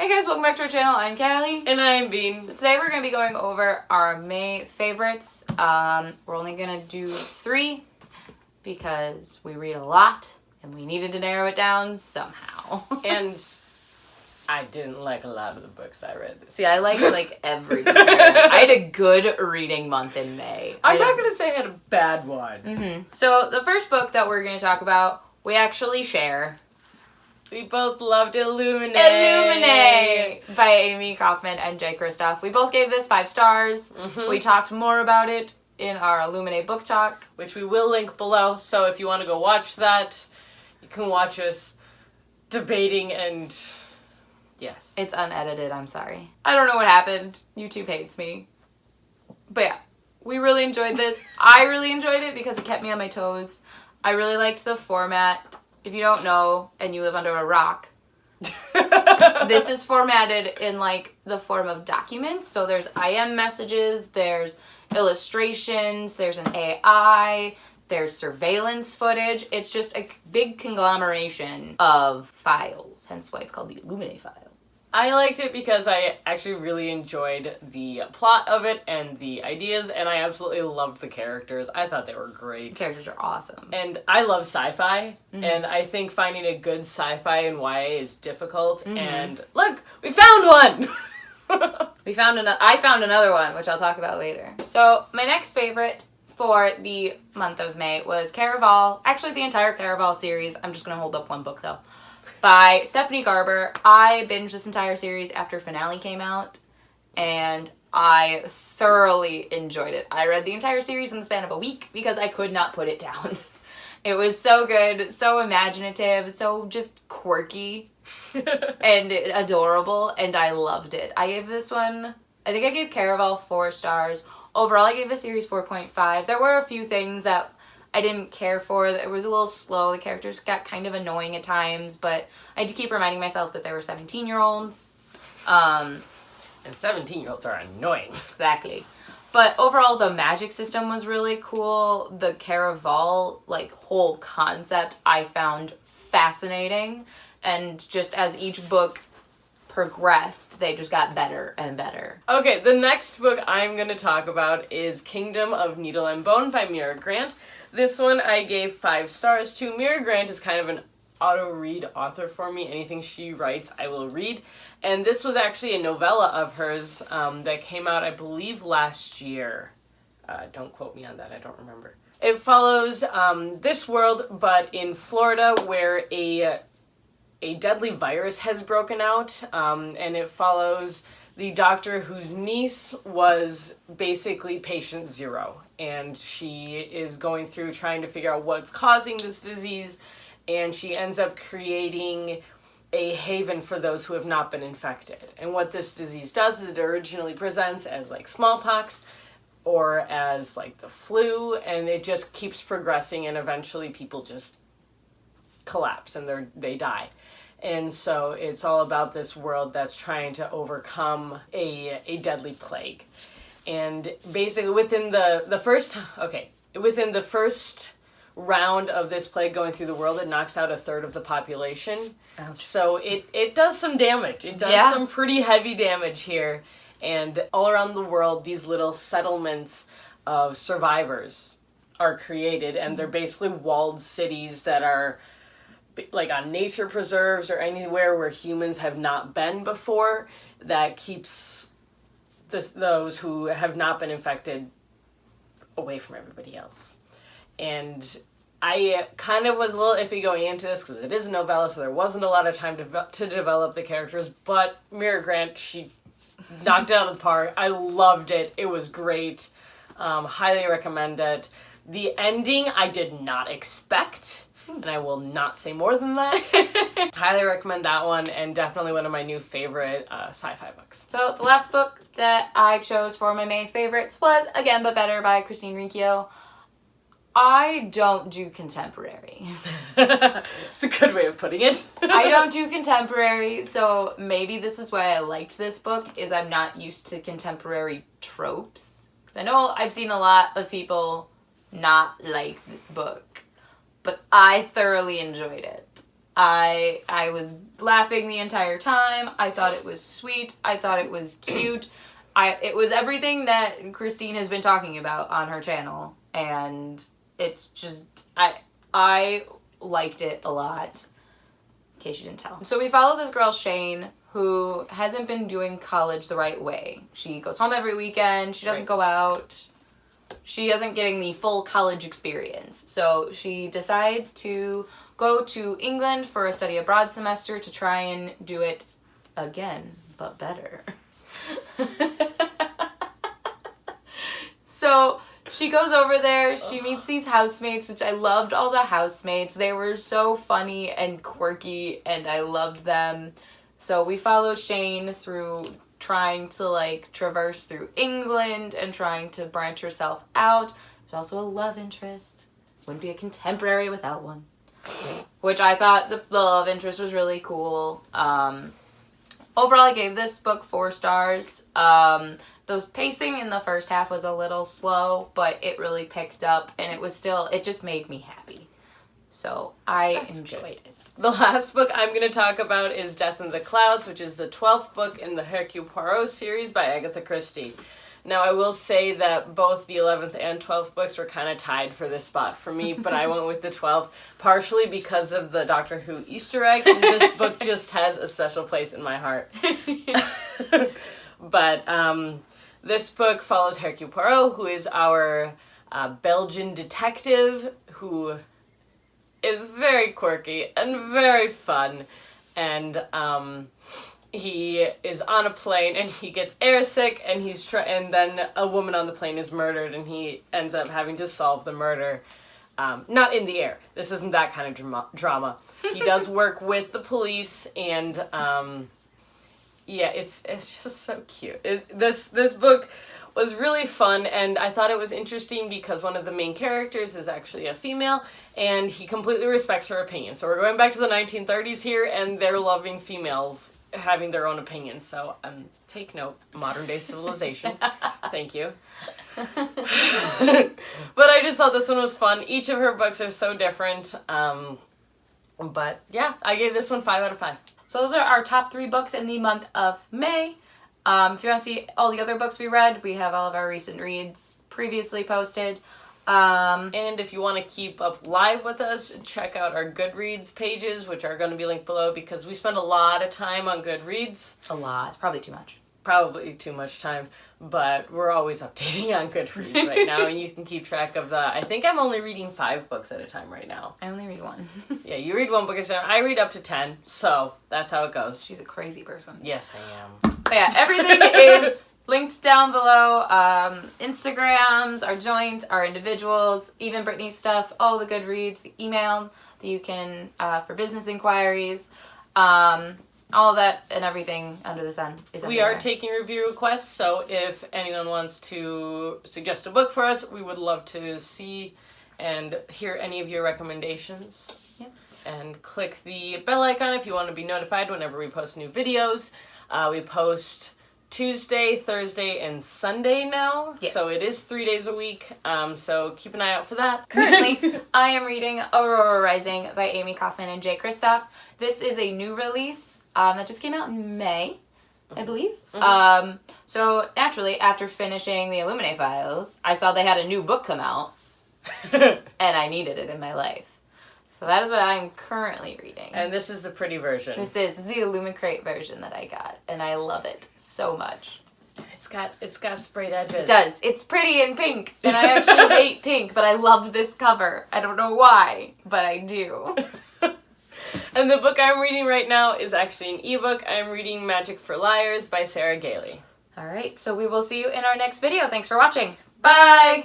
Hey guys, welcome back to our channel. I'm Callie. And I'm Bean. So today we're going to be going over our May favorites. We're only going to do 3 because we read a lot and we needed to narrow it down somehow. And I didn't like a lot of the books I read. See, I liked everything. I had a good reading month in May. I'm not going to say I had a bad one. So the first book that we're going to talk about, we actually share. We both loved Illuminae. Illuminae by Amie, Kaufman, and Kristoff. We both gave this 5 stars. We talked more about it in our Illuminae book talk, which we will link below. So if you want to go watch that, you can watch us debating and yes. It's unedited, I'm sorry. I don't know what happened. YouTube hates me. But yeah, we really enjoyed this. I really enjoyed it because it kept me on my toes. I really liked the format. If you don't know and you live under a rock, this is formatted in the form of documents. So there's IM messages, there's illustrations, there's an AI, there's surveillance footage. It's just a big conglomeration of files, hence why it's called the Illuminae files. I liked it because I actually really enjoyed the plot of it and the ideas, and I absolutely loved the characters. I thought they were great. The characters are awesome. And I love sci-fi, and I think finding a good sci-fi and YA is difficult, and look, we found one! I found another one, which I'll talk about later. So, my next favorite for the month of May was Caraval. Actually, the entire Caraval series. I'm just going to hold up one book, though. By Stephanie Garber. I binged this entire series after finale came out, and I thoroughly enjoyed it. I read the entire series in the span of a week because I could not put it down. It was so good, so imaginative, so just quirky and adorable, and I loved it. I gave this one, I think I gave Caraval 4 stars. Overall, I gave the series 4.5. There were a few things that I didn't care for. It was a little slow. The characters got kind of annoying at times, but I had to keep reminding myself that they were 17-year-olds. And 17-year-olds are annoying. Exactly. But overall, the magic system was really cool. The Caraval, whole concept I found fascinating. And just as each book progressed, they just got better and better. Okay, the next book I'm going to talk about is Kingdom of Needle and Bone by Mira Grant. This one I gave 5 stars to. Mira Grant is kind of an auto-read author for me. Anything she writes, I will read. And this was actually a novella of hers that came out, I believe, last year. Don't quote me on that, I don't remember. It follows this world, but in Florida, where a deadly virus has broken out, and it follows the doctor whose niece was basically patient 0, and she is going through trying to figure out what's causing this disease, and she ends up creating a haven for those who have not been infected. And what this disease does is it originally presents as smallpox or as the flu, and it just keeps progressing, and eventually people just collapse and they die. And so it's all about this world that's trying to overcome a deadly plague. And basically within the first round of this plague going through the world, it knocks out 1/3 of the population. Ouch. So it does some damage. It does some pretty heavy damage here. And all around the world, these little settlements of survivors are created, and they're basically walled cities that are on nature preserves or anywhere where humans have not been before, that keeps those who have not been infected away from everybody else. And I kind of was a little iffy going into this because it is a novella, so there wasn't a lot of time to develop the characters, but Mira Grant, she knocked it out of the park. I loved it. It was great. Highly recommend it. The ending I did not expect, and I will not say more than that. Highly recommend that one, and definitely one of my new favorite sci-fi books. So the last book that I chose for my May favorites was Again But Better by Riccio. I don't do contemporary. It's a good way of putting it. I don't do contemporary, so maybe this is why I liked this book, is I'm not used to contemporary tropes. Because I know I've seen a lot of people not like this book, but I thoroughly enjoyed it. I was laughing the entire time. I thought it was sweet. I thought it was cute. It was everything that Christine has been talking about on her channel, and it's just I liked it a lot. In case you didn't tell. So we follow this girl Shane, who hasn't been doing college the right way. She goes home every weekend. She doesn't go out. She isn't getting the full college experience. So she decides to go to England for a study abroad semester to try and do it again, but better. So she goes over there, she meets these housemates, which I loved all the housemates. They were so funny and quirky, and I loved them. So we follow Shane through trying to, like, traverse through England and trying to branch herself out. There's also a love interest. Wouldn't be a contemporary without one. Which I thought the love interest was really cool. Overall, I gave this book 4 stars. The pacing in the first half was a little slow, but it really picked up, and it just made me happy. So I enjoyed it. The last book I'm going to talk about is Death in the Clouds, which is the 12th book in the Hercule Poirot series by Agatha Christie. Now, I will say that both the 11th and 12th books were kind of tied for this spot for me, but I went with the 12th, partially because of the Doctor Who Easter egg, and this book just has a special place in my heart. But this book follows Hercule Poirot, who is our Belgian detective, who is very quirky and very fun, and he is on a plane and he gets airsick, and and then a woman on the plane is murdered, and he ends up having to solve the murder. Not in the air. This isn't that kind of drama. He does work with the police, and yeah, it's just so cute. This book was really fun, and I thought it was interesting because one of the main characters is actually a female, and he completely respects her opinion. So we're going back to the 1930s here, and they're loving females having their own opinions. So take note, modern day civilization. Thank you. But I just thought this one was fun. Each of her books are so different. But yeah, I gave this one 5 out of 5. So those are our top 3 books in the month of May. If you want to see all the other books we read, we have all of our recent reads previously posted. And if you want to keep up live with us, check out our Goodreads pages, which are going to be linked below, because we spend a lot of time on Goodreads. A lot. Probably too much. Probably too much time, but we're always updating on Goodreads right now, and you can keep track of I think I'm only reading 5 books at a time right now. I only read 1. Yeah, you read 1 book at a time. I read up to 10, so that's how it goes. She's a crazy person. Yes, I am. But yeah, everything is linked down below. Instagrams, our joint, our individuals, even Brittany's stuff, all the Goodreads, the email that you can, for business inquiries, all of that and everything under the sun is We are taking review requests, so if anyone wants to suggest a book for us, we would love to see and hear any of your recommendations. Yep. And click the bell icon if you want to be notified whenever we post new videos. We post Tuesday, Thursday, and Sunday now. Yes. So it is 3 days a week. So keep an eye out for that. Currently, I am reading Aurora Rising by Amie, Kaufman, and Kristoff. This is a new release that just came out in May, I believe. Mm-hmm. So naturally, after finishing the Illuminae files, I saw they had a new book come out, and I needed it in my life. So that is what I'm currently reading. And this is the pretty version. This is the Illuminate version that I got, and I love it so much. It's got sprayed edges. It does. It's pretty in pink, and I actually hate pink, but I love this cover. I don't know why, but I do. And the book I'm reading right now is actually an ebook. I'm reading Magic for Liars by Sara. All right, so we will see you in our next video. Thanks for watching. Bye!